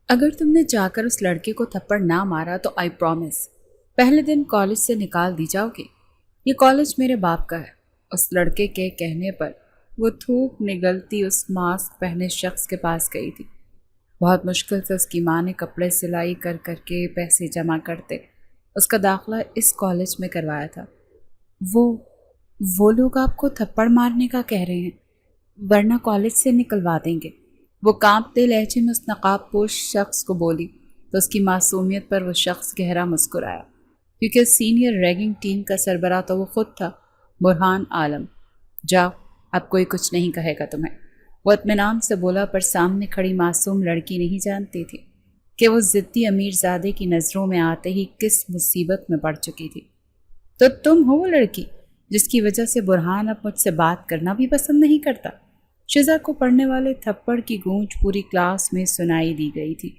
اگر تم نے جا کر اس لڑکے کو تھپڑ نہ مارا تو آئی پرومس پہلے دن کالج سے نکال دی جاؤ گے۔ یہ کالج میرے باپ کا ہے۔ اس لڑکے کے کہنے پر وہ تھوک نگلتی اس ماسک پہنے شخص کے پاس گئی تھی۔ بہت مشکل سے اس کی ماں نے کپڑے سلائی کر کر کے پیسے جمع کرتے اس کا داخلہ اس کالج میں کروایا تھا۔ وہ وہ لوگ آپ کو تھپڑ مارنے کا کہہ رہے ہیں ورنہ کالج سے نکلوا دیں گے، وہ کانپتے لہجے میں اس نقاب پوش شخص کو بولی تو اس کی معصومیت پر وہ شخص گہرا مسکرایا، کیونکہ سینئر ریگنگ ٹیم کا سربراہ تو وہ خود تھا، برہان عالم۔ جاؤ، اب کوئی کچھ نہیں کہے گا تمہیں، وہ اطمینان سے بولا، پر سامنے کھڑی معصوم لڑکی نہیں جانتی تھی کہ وہ ضدی امیر زادے کی نظروں میں آتے ہی کس مصیبت میں پڑ چکی تھی۔ تو تم ہو وہ لڑکی جس کی وجہ سے برہان اب مجھ سے بات کرنا بھی پسند نہیں کرتا؟ شزا کو پڑھنے والے تھپڑ کی گونج پوری کلاس میں سنائی دی گئی تھی،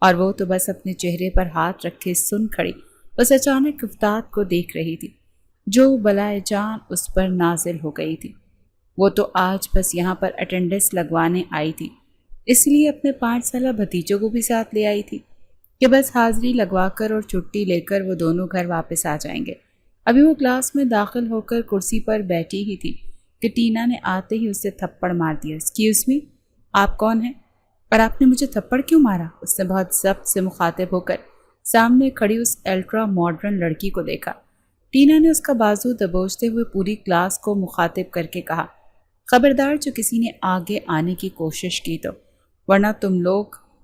اور وہ تو بس اپنے چہرے پر ہاتھ رکھے سن کھڑی اس اچانک افتاد کو دیکھ رہی تھی جو بلائے جان اس پر نازل ہو گئی تھی۔ وہ تو آج بس یہاں پر اٹینڈنس لگوانے آئی تھی، اس لیے اپنے 5 سالہ بھتیجوں کو بھی ساتھ لے آئی تھی کہ بس حاضری لگوا کر اور چھٹی لے کر وہ دونوں گھر واپس آ جائیں گے۔ ابھی وہ کلاس میں داخل ہو کر کرسی پر بیٹھی ہی تھی کہ ٹینا نے آتے ہی اسے تھپڑ مار دیا۔ ایکسکیوز می، آپ کون ہیں اور آپ نے مجھے تھپڑ کیوں مارا؟ اس نے بہت ضبط سے مخاطب ہو کر سامنے کھڑی اس الٹرا ماڈرن لڑکی کو دیکھا۔ ٹینا نے اس کا بازو دبوچتے ہوئے پوری کلاس کو مخاطب کر کے کہا، خبردار جو کسی نے آگے آنے کی کوشش کی تو، ورنہ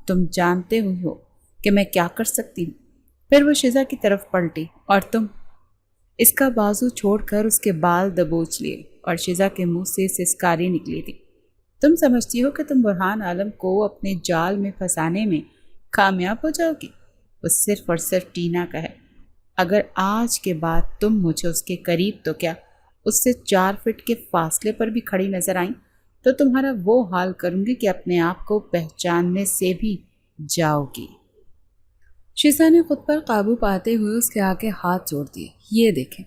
تم جانتے ہوئی ہو کہ میں کیا کر سکتی ہوں۔ پھر وہ شزا کی طرف پلٹی، اور تم؟ اس کا بازو چھوڑ کر اس کے بال دبوچ لیے اور شزا کے منہ سے سسکاری نکلی تھی۔ تم سمجھتی ہو کہ تم برہان عالم کو اپنے جال میں پھنسانے میں کامیاب ہو جاؤ گی؟ وہ صرف اور صرف ٹینا کا ہے۔ اگر آج کے بعد تم مجھے اس کے قریب تو کیا اس سے 4 فٹ کے فاصلے پر بھی کھڑی نظر آئیں تو تمہارا وہ حال کروں گی کہ اپنے آپ کو پہچاننے سے بھی جاؤ گی۔ شیزا نے خود پر قابو پاتے ہوئے اس کے آگے ہاتھ جوڑ دیے۔ یہ دیکھیں،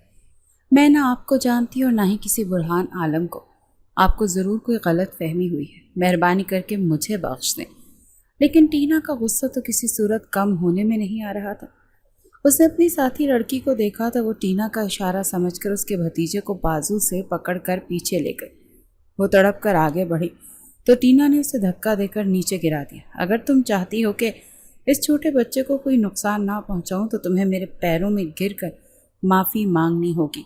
میں نہ آپ کو جانتی اور نہ ہی کسی برہان عالم کو۔ آپ کو ضرور کوئی غلط فہمی ہوئی ہے، مہربانی کر کے مجھے بخش دیں۔ لیکن ٹینا کا غصہ تو کسی صورت کم ہونے میں نہیں آ رہا تھا۔ اس نے اپنی ساتھی لڑکی کو دیکھا تو وہ ٹینا کا اشارہ سمجھ کر اس کے بھتیجے کو بازو سے پکڑ کر پیچھے لے گئی۔ وہ تڑپ کر آگے بڑھی تو ٹینا نے اسے دھکا دے کر نیچے گرا دیا۔ اگر تم چاہتی ہو کہ اس چھوٹے بچے کو کوئی نقصان نہ پہنچاؤں تو تمہیں میرے پیروں میں گر کر معافی مانگنی ہوگی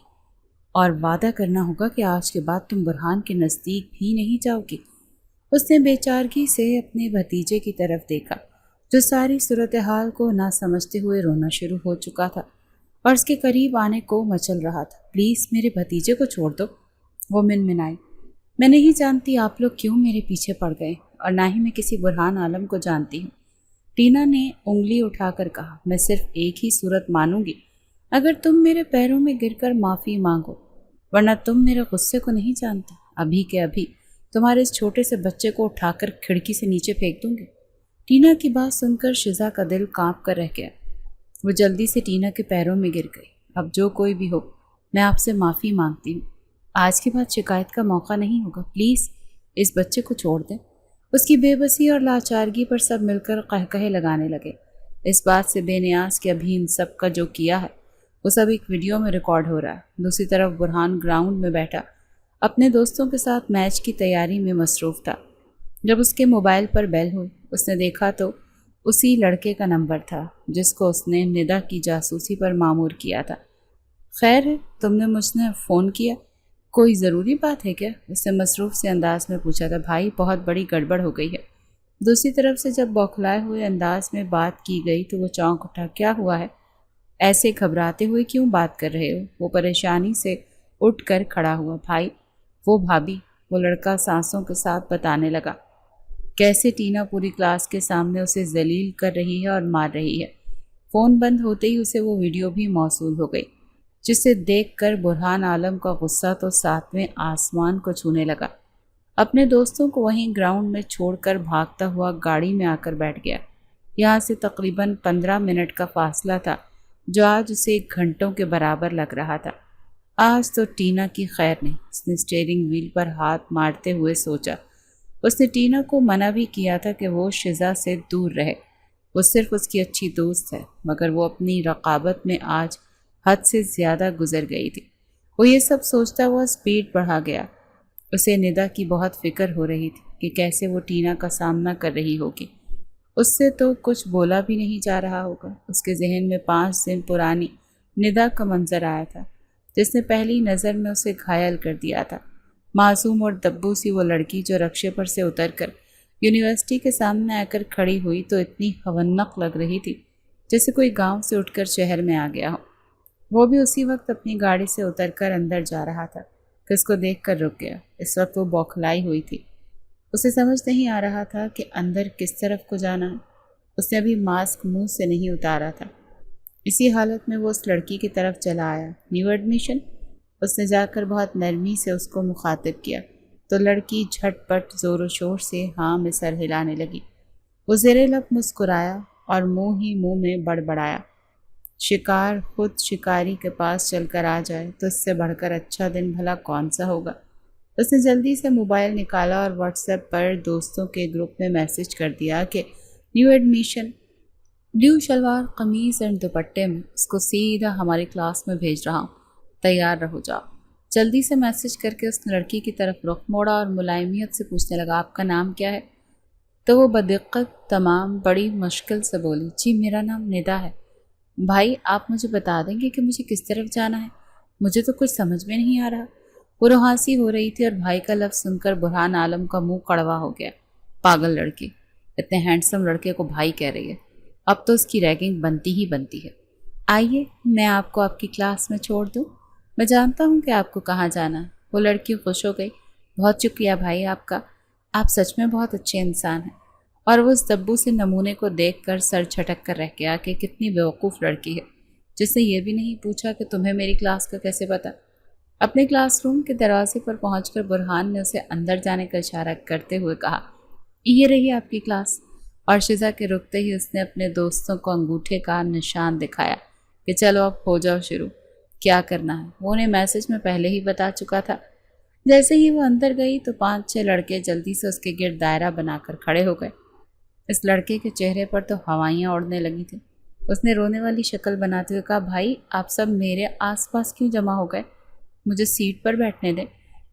اور وعدہ کرنا ہوگا کہ آج کے بعد تم برہان کے نزدیک بھی نہیں جاؤ گی۔ اس نے بے چارگی سے اپنے بھتیجے کی طرف دیکھا جو ساری صورتحال کو نہ سمجھتے ہوئے رونا شروع ہو چکا تھا اور اس کے قریب آنے کو مچل رہا تھا۔ پلیز میرے بھتیجے کو چھوڑ دو، وہ منمنائی۔ میں نہیں جانتی آپ لوگ کیوں میرے پیچھے پڑ گئے اور نہ ہی میں کسی برہان عالم کو جانتی ہوں، ٹینا نے انگلی اٹھا کر کہا۔ میں صرف ایک ہی صورت مانوں گی اگر تم میرے پیروں میں گر کر معافی مانگو، ورنہ تم میرے غصے کو نہیں جانتے۔ ابھی کے ابھی تمہارے اس چھوٹے سے بچے کو اٹھا کر کھڑکی سے نیچے پھینک دوں گی۔ ٹینا کی بات سن کر شزا کا دل کانپ کر رہ گیا۔ وہ جلدی سے ٹینا کے پیروں میں گر گئی۔ اب جو کوئی بھی ہو، میں آپ سے معافی مانگتی ہوں، آج کے بعد شکایت کا موقع نہیں ہوگا۔ پلیز اس بچے کو چھوڑ دیں۔ اس کی بے بسی اور لاچارگی پر سب مل کر قہقہے لگانے لگے، اس بات سے بے نیاز کہ ابھی ان سب کا جو کیا ہے وہ سب ایک ویڈیو میں ریکارڈ ہو رہا ہے۔ دوسری طرف برہان گراؤنڈ میں بیٹھا اپنے دوستوں کے ساتھ میچ کی تیاری میں مصروف تھا۔ جب اس کے موبائل پر بیل ہوئی، اس نے دیکھا تو اسی لڑکے کا نمبر تھا جس کو اس نے ندا کی جاسوسی پر مامور کیا تھا۔ خیر ہے، تم نے مجھ نے فون کیا، کوئی ضروری بات ہے کیا؟ اس نے مصروف سے انداز میں پوچھا تھا۔ بھائی، بہت بڑی گڑبڑ ہو گئی ہے۔ دوسری طرف سے جب بوکھلائے ہوئے انداز میں بات کی گئی تو وہ چونک اٹھا۔ کیا ہوا ہے؟ ایسے گھبراتے ہوئے کیوں بات کر رہے ہو؟ وہ پریشانی سے اٹھ کر کھڑا ہوا۔ بھائی، وہ بھابھی، وہ لڑکا سانسوں کے ساتھ بتانے لگا کیسے ٹینا پوری کلاس کے سامنے اسے ذلیل کر رہی ہے اور مار رہی ہے۔ فون بند ہوتے ہی اسے وہ ویڈیو بھی موصول ہو گئی جسے دیکھ کر برہان عالم کا غصہ تو 7ویں آسمان کو چھونے لگا۔ اپنے دوستوں کو وہیں گراؤنڈ میں چھوڑ کر بھاگتا ہوا گاڑی میں آ کر بیٹھ گیا۔ یہاں سے تقریباً 15 منٹ کا فاصلہ تھا جو آج اسے گھنٹوں کے برابر لگ رہا تھا۔ آج تو ٹینا کی خیر نہیں، اس نے اسٹیئرنگ وہیل پر ہاتھ مارتے ہوئے سوچا۔ اس نے ٹینا کو منع بھی کیا تھا کہ وہ شزا سے دور رہے، وہ صرف اس کی اچھی دوست ہے، مگر وہ اپنی رقابت میں آج حد سے زیادہ گزر گئی تھی۔ وہ یہ سب سوچتا ہوا اسپیڈ بڑھا گیا۔ اسے ندا کی بہت فکر ہو رہی تھی کہ کیسے وہ ٹینا کا سامنا کر رہی ہوگی۔ اس سے تو کچھ بولا بھی نہیں جا رہا ہوگا۔ اس کے ذہن میں 5 دن پرانی ندا کا منظر آیا تھا، جس نے پہلی نظر میں اسے گھائل کر دیا تھا۔ معصوم اور دبو سی وہ لڑکی جو رکشے پر سے اتر کر یونیورسٹی کے سامنے آ کر کھڑی ہوئی تو اتنی خونق لگ رہی تھی جیسے کوئی گاؤں سے اٹھ کر شہر میں آ گیا ہو۔ وہ بھی اسی وقت اپنی گاڑی سے اتر کر اندر جا رہا تھا کہ اس کو دیکھ کر رک گیا۔ اس وقت وہ بوکھلائی ہوئی تھی۔ اسے سمجھ نہیں آ رہا تھا کہ اندر کس طرف کو جانا ہے۔ اس نے ابھی ماسک منہ سے نہیں اتارا تھا۔ اسی حالت میں وہ اس لڑکی کی طرف چلا آیا۔ New admission? اس نے جا کر بہت نرمی سے اس کو مخاطب کیا تو لڑکی جھٹ پٹ زور و شور سے ہاں میں سر ہلانے لگی۔ وہ زیر لب مسکرایا اور منہ ہی منہ میں بڑبڑایا، شکار خود شکاری کے پاس چل کر آ جائے تو اس سے بڑھ کر اچھا دن بھلا کون سا ہوگا۔ اس نے جلدی سے موبائل نکالا اور واٹس ایپ پر دوستوں کے گروپ میں میسج کر دیا کہ new admission blue shalwar kameez and دوپٹے میں اس کو سیدھا ہماری کلاس میں بھیج رہا ہوں، تیار رہو جاؤ۔ جلدی سے میسج کر کے اس لڑکی کی طرف رخ موڑا اور ملائمیت سے پوچھنے لگا آپ کا نام کیا ہے؟ تو وہ بدقت تمام بڑی مشکل سے بولی جی میرا نام ندا ہے۔ بھائی آپ مجھے بتا دیں گے کہ مجھے کس طرف جانا ہے؟ مجھے تو کچھ سمجھ میں نہیں آ رہا۔ وہ روحانسی ہو رہی تھی اور بھائی کا لفظ سن کر برہان عالم کا منہ کڑوا ہو گیا۔ پاگل لڑکی، اتنے ہینڈسم لڑکے کو بھائی کہہ رہی ہے، اب تو اس کی ریگنگ بنتی ہی بنتی ہے۔ آئیے میں آپ کو آپ کی کلاس میں چھوڑ دوں، میں جانتا ہوں کہ آپ کو کہاں جانا ہے۔ وہ لڑکی خوش ہو گئی۔ بہت شکریہ بھائی آپ کا، آپ سچ میں بہت اچھے انسان ہیں۔ اور وہ اس دبو سے نمونے کو دیکھ کر سر چھٹک کر رہ گیا کہ کتنی بیوقوف لڑکی ہے جس نے یہ بھی نہیں پوچھا کہ تمہیں میری کلاس کا کیسے پتا۔ اپنے کلاس روم کے دروازے پر پہنچ کر برہان نے اسے اندر جانے کا اشارہ کرتے ہوئے کہا یہ رہی آپ کی کلاس۔ اور شزا کے رکتے ہی اس نے اپنے دوستوں کو انگوٹھے کا نشان دکھایا کہ چلو اب ہو جاؤ شروع، کیا کرنا ہے وہ انہیں میسج میں پہلے ہی بتا چکا تھا۔ جیسے ہی وہ اندر گئی تو 5-6 لڑکے جلدی سے اس کے گرد دائرہ بنا کر کھڑے ہو گئے۔ اس لڑکے کے چہرے پر تو ہوائیاں اڑنے لگی تھیں۔ اس نے رونے والی شکل بناتے ہوئے کہا بھائی آپ سب میرے آس پاس کیوں جمع ہو گئے؟ مجھے سیٹ پر بیٹھنے دیں۔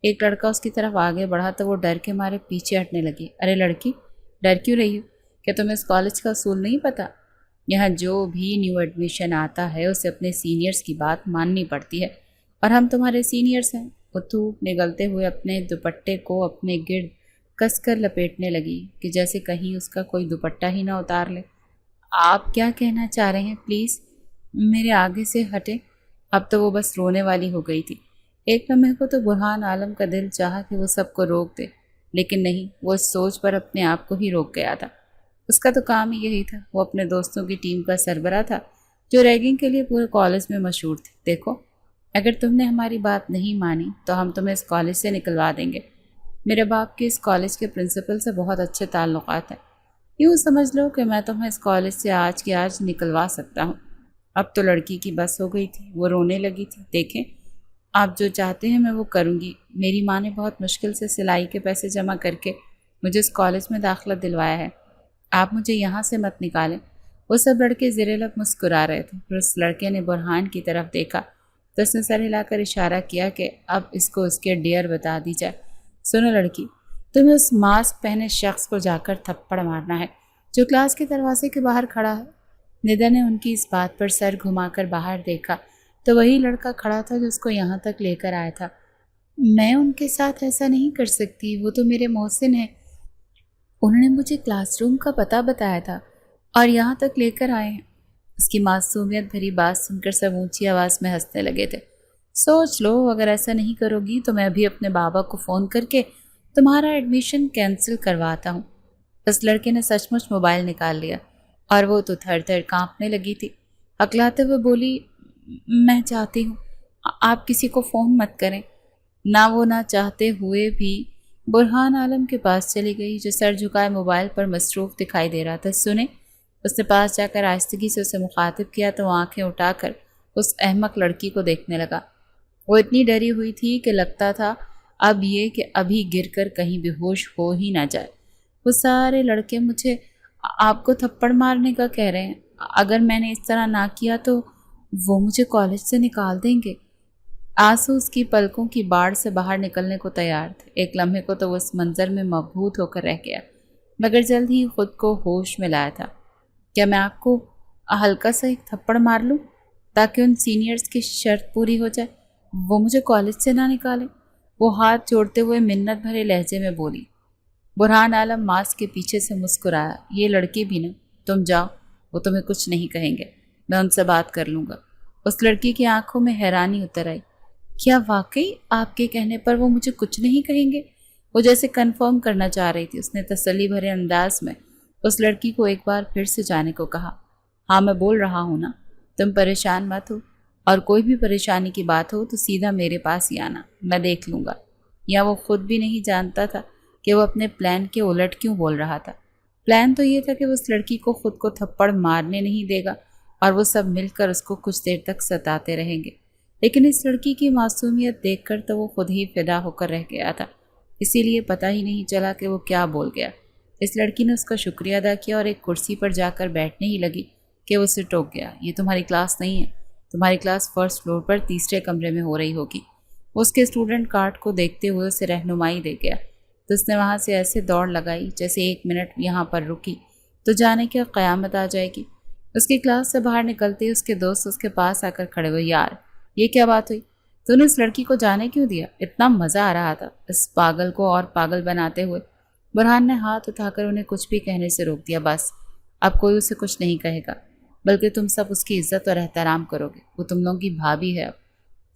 ایک لڑکا اس کی طرف آگے بڑھا تو وہ ڈر کے مارے پیچھے ہٹنے لگی۔ ارے لڑکی ڈر کیوں رہی ہو؟ کیا تمہیں اس کالج کا اصول نہیں پتا؟ یہاں جو بھی نیو ایڈمیشن آتا ہے اسے اپنے سینئرز کی بات ماننی پڑتی ہے، اور ہم تمہارے سینئرز ہیں۔ وہ تھوک نگلتے ہوئے اپنے دوپٹے کو اپنے گرد کس کر لپیٹنے لگی کہ جیسے کہیں اس کا کوئی دوپٹہ ہی نہ اتار لے۔ آپ کیا کہنا چاہ رہے ہیں پلیز میرے آگے سے ہٹیں۔ اب تو وہ بس رونے والی ہو گئی تھی۔ ایک لمحے کو تو برہان عالم کا دل چاہا کہ وہ سب کو روک دے، لیکن نہیں، وہ اس سوچ پر اپنے آپ کو ہی روک گیا تھا۔ اس کا تو کام ہی یہی تھا۔ وہ اپنے دوستوں کی ٹیم کا سربراہ تھا جو ریگنگ کے لیے پورے کالج میں مشہور تھی۔ دیکھو اگر تم نے ہماری بات نہیں مانی تو ہم تمہیں اس کالج سے نکلوا دیں گے۔ میرے باپ کے اس کالج کے پرنسپل سے بہت اچھے تعلقات ہیں، یوں سمجھ لو کہ میں تمہیں اس کالج سے آج کے آج نکلوا سکتا ہوں۔ اب تو لڑکی کی بس ہو گئی تھی، وہ رونے لگی تھی۔ دیکھیں آپ جو چاہتے ہیں میں وہ کروں گی۔ میری ماں نے بہت مشکل سے سلائی کے پیسے جمع کر کے مجھے اس کالج میں داخلہ دلوایا ہے، آپ مجھے یہاں سے مت نکالیں۔ وہ سب لڑکے زیر لب مسکرا رہے تھے۔ پھر اس لڑکے نے برہان کی طرف دیکھا تو اس نے سر ہلا کر اشارہ کیا کہ اب اس کو اس کے ڈیئر بتا دی جائے۔ سنو لڑکی، تمہیں اس ماسک پہنے شخص کو جا کر تھپڑ مارنا ہے جو کلاس کے دروازے کے باہر کھڑا ہے۔ ندا نے ان کی اس بات پر سر گھما کر باہر دیکھا تو وہی لڑکا کھڑا تھا جو اس کو یہاں تک لے کر آیا تھا۔ میں ان کے ساتھ ایسا نہیں کر سکتی، وہ تو میرے محسن ہیں، انہوں نے مجھے کلاس روم کا پتہ بتایا تھا اور یہاں تک لے کر آئے ہیں۔ اس کی معصومیت بھری بات سن کر سب اونچی آواز میں ہنسنے لگے تھے۔ سوچ لو اگر ایسا نہیں کرو گی تو میں ابھی اپنے بابا کو فون کر کے تمہارا ایڈمیشن کینسل کرواتا ہوں۔ اس لڑکے نے سچ مچ موبائل نکال لیا اور وہ تو تھر تھر کانپنے لگی تھی۔ ہکلاتے ہوئے بولی میں چاہتی ہوں آپ کسی کو فون مت کریں۔ نہ وہ نہ چاہتے ہوئے بھی برہان عالم کے پاس چلی گئی جو سر جھکائے موبائل پر مصروف دکھائی دے رہا تھا۔ سنیں، اس نے پاس جا کر آہستگی سے اسے مخاطب کیا تو وہ آنکھیں اٹھا کر اس احمق لڑکی کو دیکھنے لگا۔ وہ اتنی ڈری ہوئی تھی کہ لگتا تھا اب یہ کہ ابھی گر کر کہیں بے ہوش ہو ہی نہ جائے۔ وہ سارے لڑکے مجھے آپ کو تھپڑ مارنے کا کہہ رہے ہیں؟ اگر میں نے اس طرح نہ کیا تو وہ مجھے کالج سے نکال دیں گے۔ آنسو اس کی پلکوں کی باڑ سے باہر نکلنے کو تیار تھے۔ ایک لمحے کو تو وہ اس منظر میں مبہوت ہو کر رہ گیا، مگر جلد ہی خود کو ہوش میں لایا تھا۔ کیا میں آپ کو ہلکا سا ایک تھپڑ مار لوں تاکہ ان سینئرز کی شرط پوری ہو جائے، وہ مجھے کالج سے نہ نکالیں؟ وہ ہاتھ جوڑتے ہوئے منت بھرے لہجے میں بولی۔ برہان عالم ماسک کے پیچھے سے مسکرایا۔ یہ لڑکی بھی نا، تم جاؤ، وہ تمہیں کچھ نہیں کہیں گے، میں ان سے بات کر لوں گا۔ اس لڑکی کی آنکھوں میں حیرانی اتر آئی۔ کیا واقعی آپ کے کہنے پر وہ مجھے کچھ نہیں کہیں گے؟ وہ جیسے کنفرم کرنا چاہ رہی تھی۔ اس نے تسلی بھرے انداز میں اس لڑکی کو ایک بار پھر سے جانے کو کہا۔ ہاں میں بول رہا ہوں نا، تم پریشان مت ہو، اور کوئی بھی پریشانی کی بات ہو تو سیدھا میرے پاس ہی آنا، میں دیکھ لوں گا۔ یا وہ خود بھی نہیں جانتا تھا کہ وہ اپنے پلان کے الٹ کیوں بول رہا تھا۔ پلان تو یہ تھا کہ وہ اس لڑکی کو خود کو تھپڑ مارنے نہیں دے گا اور وہ سب مل کر اس کو کچھ دیر تک ستاتے رہیں گے، لیکن اس لڑکی کی معصومیت دیکھ کر تو وہ خود ہی فدا ہو کر رہ گیا تھا، اسی لیے پتہ ہی نہیں چلا کہ وہ کیا بول گیا۔ اس لڑکی نے اس کا شکریہ ادا کیا اور ایک کرسی پر جا کر بیٹھنے ہی لگی کہ وہ اسے ٹوک گیا۔ یہ تمہاری کلاس نہیں ہے، تمہاری کلاس فرسٹ فلور پر تیسرے کمرے میں ہو رہی ہوگی۔ وہ اس کے اسٹوڈنٹ کارڈ کو دیکھتے ہوئے اسے رہنمائی دے گیا تو اس نے وہاں سے ایسے دوڑ لگائی جیسے 1 منٹ یہاں پر رکی تو جانے کیا قیامت آ جائے گی۔ اس کی کلاس سے باہر نکلتے ہی اس کے دوست اس کے پاس آ کر کھڑے ہوئے۔ یار یہ کیا بات ہوئی؟ تو نے اس لڑکی کو جانے کیوں دیا؟ اتنا مزہ آ رہا تھا اس پاگل کو اور پاگل بناتے ہوئے۔ برہان نے ہاتھ اٹھا کر انہیں کچھ بھی کہنے سے روک دیا۔ بس اب کوئی اسے کچھ نہیں کہے گا، بلکہ تم سب اس کی عزت اور احترام کرو گے، وہ تم لوگوں کی بھابھی ہے۔ اب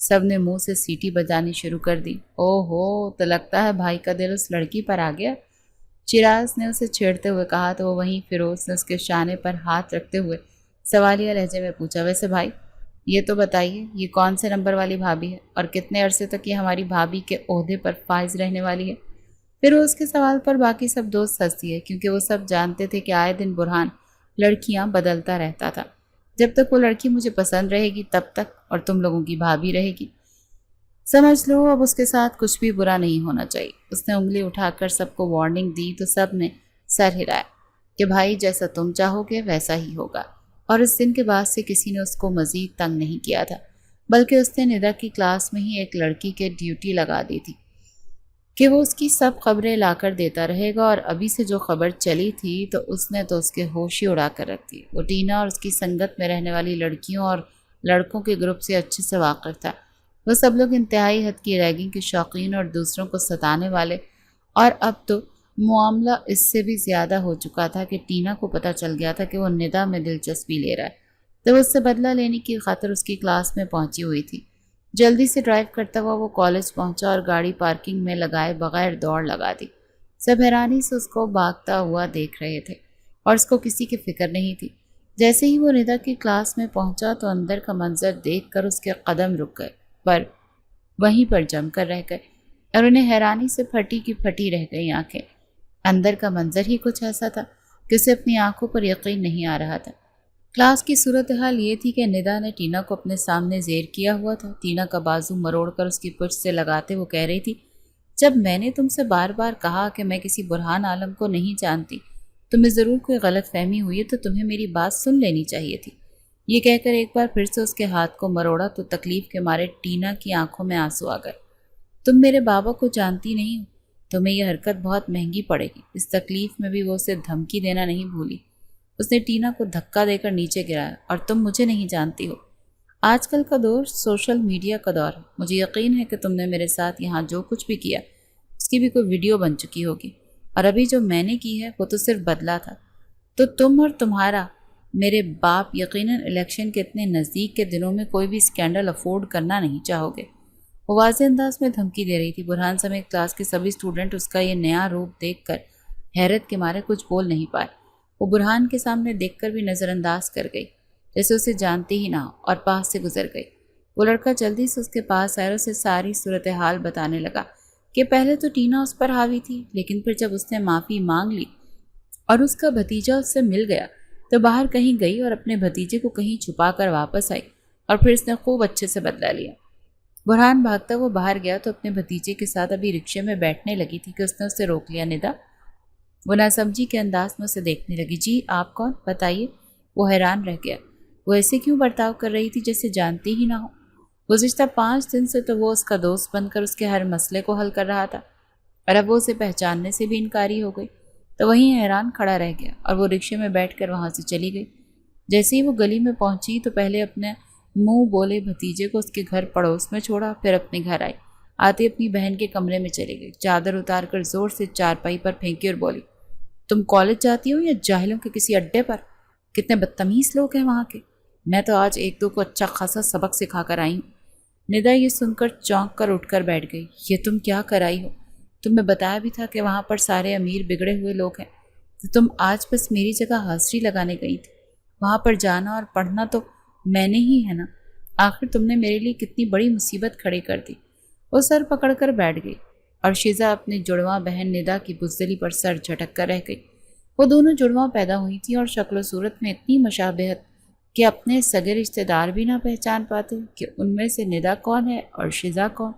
سب نے منہ سے سیٹی بجانی شروع کر دی۔ او ہو، تو لگتا ہے بھائی کا دل اس لڑکی پر آ گیا، چراغ نے اسے چھیڑتے ہوئے کہا تو وہیں فیروز نے اس کے شانے پر ہاتھ رکھتے ہوئے سوالیہ لہجے میں پوچھا۔ ویسے بھائی یہ تو بتائیے، یہ کون سے نمبر والی بھابھی ہے اور کتنے عرصے تک یہ ہماری بھابھی کے عہدے پر فائز رہنے والی ہے؟ فیروز کے سوال پر باقی سب دوست ہنس دیے، کیونکہ وہ سب جانتے تھے کہ آئے دن برہان لڑکیاں بدلتا رہتا تھا۔ جب تک وہ لڑکی مجھے پسند رہے گی تب تک، اور تم لوگوں کی بھابھی رہے گی، سمجھ لو اب اس کے ساتھ کچھ بھی برا نہیں ہونا چاہیے۔ اس نے انگلی اٹھا کر سب کو وارننگ دی تو سب نے سر ہلایا کہ بھائی جیسا تم چاہو گے ویسا ہی ہوگا۔ اور اس دن کے بعد سے کسی نے اس کو مزید تنگ نہیں کیا تھا، بلکہ اس نے ندا کی کلاس میں ہی ایک لڑکی کے ڈیوٹی لگا دی تھی کہ وہ اس کی سب خبریں لا کر دیتا رہے گا، اور ابھی سے جو خبر چلی تھی تو اس نے تو اس کے ہوش ہی اڑا کر رکھ دی۔ وہ ٹینا اور اس کی سنگت میں رہنے والی لڑکیوں اور لڑکوں کے گروپ سے اچھے سے واقف تھا۔ وہ سب لوگ انتہائی حد کی ریگنگ کے شوقین اور دوسروں کو ستانے والے، اور اب تو معاملہ اس سے بھی زیادہ ہو چکا تھا کہ ٹینا کو پتہ چل گیا تھا کہ وہ ندا میں دلچسپی لے رہا ہے، تو وہ اس سے بدلہ لینے کی خاطر اس کی کلاس میں پہنچی ہوئی تھی۔ جلدی سے ڈرائیو کرتا ہوا وہ کالج پہنچا اور گاڑی پارکنگ میں لگائے بغیر دوڑ لگا دی۔ سب حیرانی سے اس کو بھاگتا ہوا دیکھ رہے تھے اور اس کو کسی کی فکر نہیں تھی۔ جیسے ہی وہ ندا کی کلاس میں پہنچا تو اندر کا منظر دیکھ کر اس کے قدم رک گئے، پر وہیں پر جم کر رہ گئے، اور انہیں حیرانی سے پھٹی کی پھٹی رہ گئی آنکھیں۔ اندر کا منظر ہی کچھ ایسا تھا کہ اسے اپنی آنکھوں پر یقین نہیں آ رہا تھا۔ کلاس کی صورتحال یہ تھی کہ ندا نے ٹینا کو اپنے سامنے زیر کیا ہوا تھا۔ ٹینا کا بازو مروڑ کر اس کی پشت سے لگاتے وہ کہہ رہی تھی، جب میں نے تم سے بار بار کہا کہ میں کسی برہان عالم کو نہیں جانتی، تمہیں ضرور کوئی غلط فہمی ہوئی ہے، تو تمہیں میری بات سن لینی چاہیے تھی۔ یہ کہہ کر ایک بار پھر سے اس کے ہاتھ کو مروڑا تو تکلیف کے مارے ٹینا کی آنکھوں میں آنسو آ گئے۔ تم میرے بابا کو جانتی نہیں ہو، تمہیں یہ حرکت بہت مہنگی پڑے گی۔ اس تکلیف میں بھی وہ اسے دھمکی دینا نہیں بھولی۔ اس نے ٹینا کو دھکا دے کر نیچے گرایا۔ اور تم مجھے نہیں جانتی ہو، آج کل کا دور سوشل میڈیا کا دور ہے، مجھے یقین ہے کہ تم نے میرے ساتھ یہاں جو کچھ بھی کیا اس کی بھی کوئی ویڈیو بن چکی ہوگی، اور ابھی جو میں نے کی ہے وہ تو صرف بدلہ تھا۔ تو تم اور تمہارا میرے باپ یقیناً الیکشن کے اتنے نزدیک کے دنوں میں کوئی بھی اسکینڈل افورڈ کرنا نہیں چاہو گے۔ وہ واضح انداز میں دھمکی دے رہی تھی۔ برہان سمیت کلاس کے سبھی اسٹوڈنٹ اس کا یہ نیا روپ دیکھ کر حیرت کے مارے کچھ بول نہیں پائے۔ وہ برہان کے سامنے دیکھ کر بھی نظر انداز کر گئی، جیسے اسے جانتی ہی نہ ہو، اور پاس سے گزر گئی۔ وہ لڑکا جلدی سے اس کے پاس آیا اور اسے ساری صورتحال بتانے لگا کہ پہلے تو ٹینا اس پر حاوی تھی، لیکن پھر جب اس نے معافی مانگ لی اور اس کا بھتیجا اس سے مل گیا تو باہر کہیں گئی اور اپنے بھتیجے کو کہیں چھپا کر واپس آئی، اور پھر اس نے خوب اچھے سے بدلہ لیا۔ برہان بھاگتا وہ باہر گیا تو اپنے بھتیجے کے ساتھ ابھی رکشے میں بیٹھنے لگی تھی کہ اس نے اسے روک لیا۔ ندا وہ ناسمجھی کے انداز میں اسے دیکھنے لگی۔ جی آپ کون؟ بتائیے۔ وہ حیران رہ گیا۔ وہ ایسے کیوں برتاؤ کر رہی تھی جیسے جانتی ہی نہ ہو؟ گزشتہ 5 دن سے تو وہ اس کا دوست بن کر اس کے ہر مسئلے کو حل کر رہا تھا، اور اب وہ اسے پہچاننے سے بھی انکاری ہو گئی۔ تو وہیں حیران کھڑا رہ گیا اور وہ رکشے میں بیٹھ کر وہاں سے چلی گئی۔ جیسے ہی وہ گلی میں پہنچی تو پہلے اپنے منہ بولے بھتیجے کو اس کے گھر پڑوس میں چھوڑا، پھر اپنے گھر آئی۔ آتے اپنی بہن کے کمرے میں چلی گئی، چادر اتار کر زور سے چارپائی پر پھینکی اور بولی، تم کالج جاتی ہو یا جاہلوں کے کسی اڈے پر؟ کتنے بدتمیز لوگ ہیں وہاں کے۔ میں تو آج 1-2 کو اچھا خاصا سبق سکھا کر آئی ہوں۔ ندا یہ سن کر چونک کر اٹھ کر بیٹھ گئی۔ یہ تم کیا کرائی ہو؟ تمہیں بتایا بھی تھا کہ وہاں پر سارے امیر بگڑے ہوئے لوگ ہیں، تو تم آج بس میری جگہ حاضری لگانے گئی تھی۔ وہاں پر جانا اور پڑھنا تو میں نے ہی ہے نا۔ آخر تم نے میرے لیے کتنی بڑی مصیبت کھڑی کر دی۔ وہ سر پکڑ کر بیٹھ گئی اور شیزا اپنی جڑواں بہن ندا کی بزدلی پر سر جھٹک کر رہ گئی۔ وہ دونوں جڑواں پیدا ہوئی تھیں اور شکل و صورت میں اتنی مشابہت کہ اپنے سگے رشتہ دار بھی نہ پہچان پاتے کہ ان میں سے ندا کون ہے اور شیزا کون۔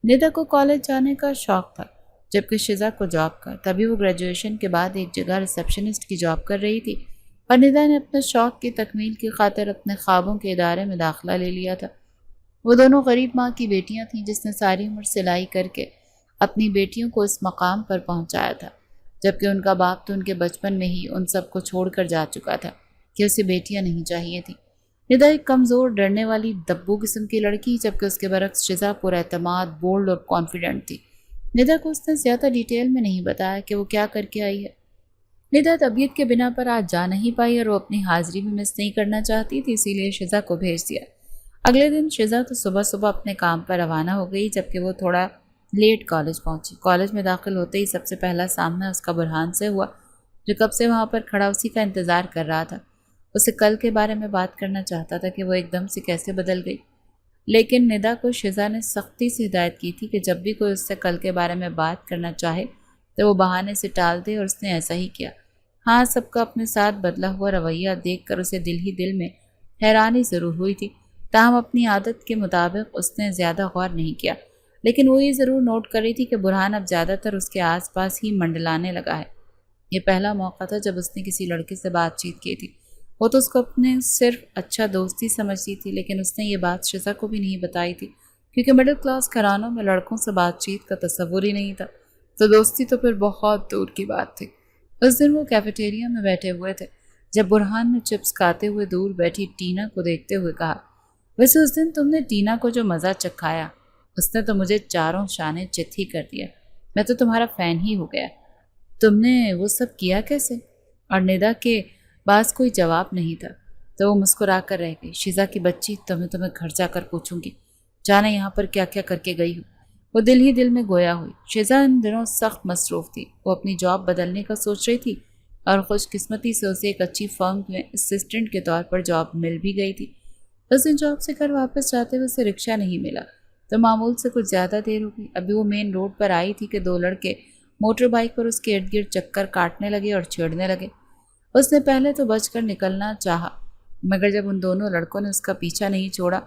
ندا کو کالج جانے کا شوق تھا، جبکہ شیزا کو جاب کا۔ تبھی وہ گریجویشن کے بعد ایک جگہ ریسپشنسٹ کی جاب کر رہی تھی، اور ندا نے اپنے شوق کی تکمیل کی خاطر اپنے خوابوں کے ادارے میں داخلہ لے لیا تھا۔ وہ دونوں غریب ماں کی بیٹیاں تھیں جس نے ساری عمر سلائی کر کے اپنی بیٹیوں کو اس مقام پر پہنچایا تھا، جبکہ ان کا باپ تو ان کے بچپن میں ہی ان سب کو چھوڑ کر جا چکا تھا کہ اسے بیٹیاں نہیں چاہیے تھیں۔ ندا ایک کمزور، ڈرنے والی دبو قسم کی لڑکی، جبکہ اس کے برعکس شیزا پر اعتماد، بولڈ اور کانفیڈنٹ تھی۔ ندا کو اس نے زیادہ ڈیٹیل میں نہیں بتایا کہ وہ کیا کر کے آئی ہے۔ ندا طبیعت کے بنا پر آج جا نہیں پائی اور وہ اپنی حاضری بھی مس نہیں کرنا چاہتی تھی، اسی لیے شیزا کو بھیج دیا۔ اگلے دن شیزا تو صبح صبح اپنے کام پر روانہ ہو گئی، جبکہ وہ تھوڑا لیٹ کالج پہنچی۔ کالج میں داخل ہوتے ہی سب سے پہلا سامنا اس کا برہان سے ہوا، جو کب سے وہاں پر کھڑا اسی کا انتظار کر رہا تھا۔ اسے کل کے بارے میں بات کرنا چاہتا تھا کہ وہ ایک دم سے کیسے بدل گئی، لیکن ندا کو شیزا نے سختی سے ہدایت کی تھی کہ جب بھی کوئی اس سے کل کے بارے میں بات کرنا چاہے تو وہ بہانے سے ٹال دے، اور اس نے ایسا ہی کیا۔ ہاں، سب کا اپنے ساتھ بدلا ہوا رویہ دیکھ کر اسے دل ہی دل میں حیرانی ضرور ہوئی تھی، تاہم اپنی عادت کے مطابق اس نے زیادہ غور نہیں کیا۔ لیکن وہ یہ ضرور نوٹ کر رہی تھی کہ برہان اب زیادہ تر اس کے آس پاس ہی منڈلانے لگا ہے۔ یہ پہلا موقع تھا جب اس نے کسی لڑکے سے بات چیت کی تھی۔ وہ تو اس کو اپنے صرف اچھا دوستی سمجھتی تھی، لیکن اس نے یہ بات شیزا کو بھی نہیں بتائی تھی، کیونکہ مڈل کلاس گھرانوں میں لڑکوں سے بات چیت کا تصور ہی نہیں تھا، تو دوستی تو پھر بہت دور کی بات تھی۔ اس دن وہ کیفیٹیریا میں بیٹھے ہوئے تھے جب برہان نے چپس کھاتے ہوئے دور بیٹھی ٹینا کو دیکھتے ہوئے کہا، ویسے اس دن تم نے ٹینا کو جو مزہ چکھایا، اس نے تو مجھے چاروں شانے چت ہی کر دیا۔ میں تو تمہارا فین ہی ہو گیا۔ تم نے وہ سب کیا کیسے؟ اور ندا کے پاس کوئی جواب نہیں تھا، تو وہ مسکرا کر رہ گئی۔ شیزا کی بچی، تمہیں گھر جا کر پوچھوں گی، جانا یہاں پر کیا کیا کر کے گئی ہوں۔ وہ دل ہی دل میں گویا ہوئی۔ شیزا ان دنوں سخت مصروف تھی، وہ اپنی جاب بدلنے کا سوچ رہی تھی، اور خوش قسمتی سے اسے ایک اچھی فرم میں اسسٹنٹ کے طور پر جاب مل بھی گئی تھی۔ اس دن جاب سے گھر واپس جاتے ہوئے اسے رکشہ نہیں ملا، تو معمول سے کچھ زیادہ دیر ہو گئی۔ ابھی وہ مین روڈ پر آئی تھی کہ 2 لڑکے موٹر بائک پر اس کے ارد گرد چکر کاٹنے لگے اور چھیڑنے لگے۔ اس نے پہلے تو بچ کر نکلنا چاہا، مگر جب ان دونوں لڑکوں نے اس کا پیچھا نہیں چھوڑا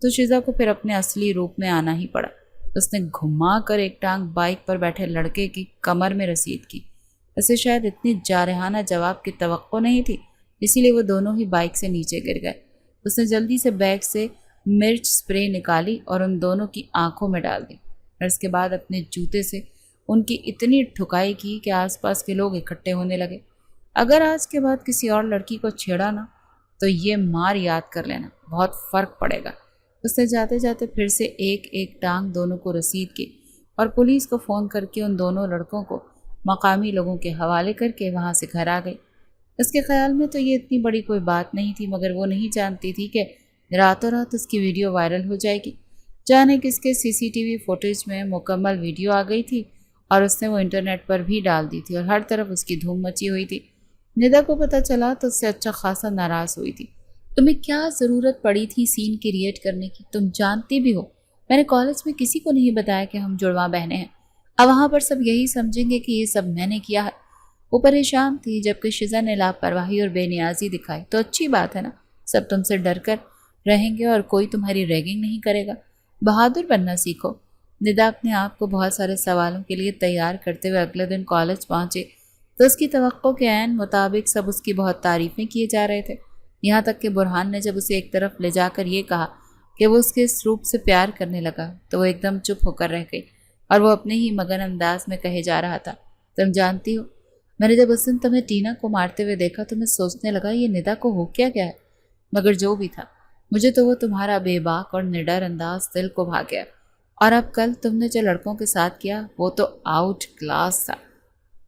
تو شیزا کو پھر اپنے اصلی روپ میں آنا ہی پڑا۔ اس نے گھما کر ایک ٹانگ بائک پر بیٹھے لڑکے کی کمر میں رسید کی۔ اسے شاید اتنی جارحانہ جواب کی توقع نہیں تھی، اسی لیے وہ دونوں ہی بائک سے نیچے گر گئے۔ اس نے جلدی سے بیگ سے مرچ سپرے نکالی اور ان دونوں کی آنکھوں میں ڈال دی، اور اس کے بعد اپنے جوتے سے ان کی اتنی ٹھکائی کی کہ آس پاس کے لوگ اکٹھے ہونے لگے۔ اگر آج کے بعد کسی اور لڑکی کو چھیڑا نا تو یہ مار یاد کر لینا، بہت فرق پڑے گا۔ اس نے جاتے جاتے پھر سے ایک ایک ٹانگ دونوں کو رسید کی اور پولیس کو فون کر کے ان دونوں لڑکوں کو مقامی لوگوں کے حوالے کر کے وہاں سے گھر آ گئی۔ اس کے خیال میں تو یہ اتنی بڑی کوئی بات نہیں تھی، مگر وہ نہیں جانتی تھی کہ راتوں رات اس کی ویڈیو وائرل ہو جائے گی۔ جانے کس کے CCTV فوٹیج میں مکمل ویڈیو آ گئی تھی اور اس نے وہ انٹرنیٹ پر بھی ڈال دی تھی، اور ہر طرف اس کی دھوم مچی ہوئی تھی۔ ندا کو پتہ چلا تو اس سے اچھا خاصا ناراض ہوئی تھی۔ تمہیں کیا ضرورت پڑی تھی سین کریٹ کرنے کی؟ تم جانتی بھی ہو میں نے کالج میں کسی کو نہیں بتایا کہ ہم جڑواں بہنیں ہیں، اب وہاں پر سب یہی سمجھیں گے کہ یہ سب میں نے کیا ہے۔ وہ پریشان تھی، جبکہ شیزا نے لاپرواہی اور بے نیازی دکھائی۔ تو اچھی بات ہے نا، سب تم سے ڈر کر رہیں گے اور کوئی تمہاری ریگنگ نہیں کرے گا۔ بہادر بننا سیکھو۔ ندا اپنے آپ کو بہت سارے سوالوں کے لیے تیار کرتے ہوئے اگلے دن کالج پہنچے تو اس کی توقع کے عین مطابق سب اس کی بہت تعریفیں کیے جا رہے تھے، یہاں تک کہ برہان نے جب اسے ایک طرف لے جا کر یہ کہا کہ وہ اس کے اس روپ سے پیار کرنے لگا تو وہ ایک دم چپ ہو کر رہ گئی اور وہ اپنے ہی مگن انداز میں کہے جا رہا تھا، تم جانتی ہو میں نے جب اس دن تمہیں ٹینا کو مارتے ہوئے دیکھا تو میں سوچنے لگا یہ ندا کو ہو کیا گیا ہے، مگر جو بھی تھا مجھے تو وہ تمہارا بے باک اور نڈر انداز دل کو بھا گیا، اور اب کل تم نے جو لڑکوں کے ساتھ کیا وہ تو آؤٹ کلاس تھا۔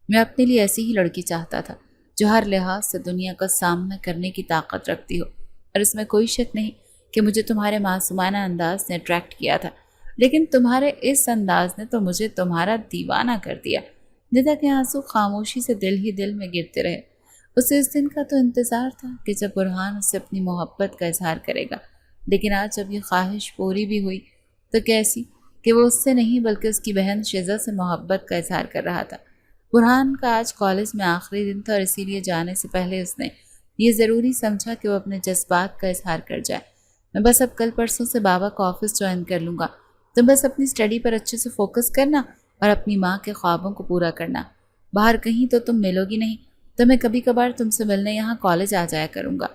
میں اپنے لیے ایسی ہی لڑکی چاہتا تھا جو ہر لحاظ سے دنیا کا سامنا کرنے کی طاقت رکھتی ہو، اور اس میں کوئی شک نہیں کہ مجھے تمہارے معصومانہ انداز نے اٹریکٹ کیا تھا، لیکن تمہارے اس انداز نے تو مجھے تمہارا دیوانہ کر دیا۔ ندا کے آنسو خاموشی سے دل ہی دل میں گرتے رہے۔ اسے اس دن کا تو انتظار تھا کہ جب برہان اس سے اپنی محبت کا اظہار کرے گا، لیکن آج جب یہ خواہش پوری بھی ہوئی تو کیسی کہ وہ اس سے نہیں بلکہ اس کی بہن شیزا سے محبت کا اظہار کر رہا تھا۔ برہان کا آج کالج میں آخری دن تھا اور اسی لیے جانے سے پہلے اس نے یہ ضروری سمجھا کہ وہ اپنے جذبات کا اظہار کر جائے۔ میں بس اب کل پرسوں سے بابا کا آفس جوائن کر لوں گا، تم بس اپنی اسٹڈی پر اچھے سے فوکس کرنا اور اپنی ماں کے خوابوں کو پورا کرنا۔ باہر کہیں تو تم ملو گی نہیں، تو میں کبھی کبھار تم سے ملنے یہاں کالج آ جایا کروں گا۔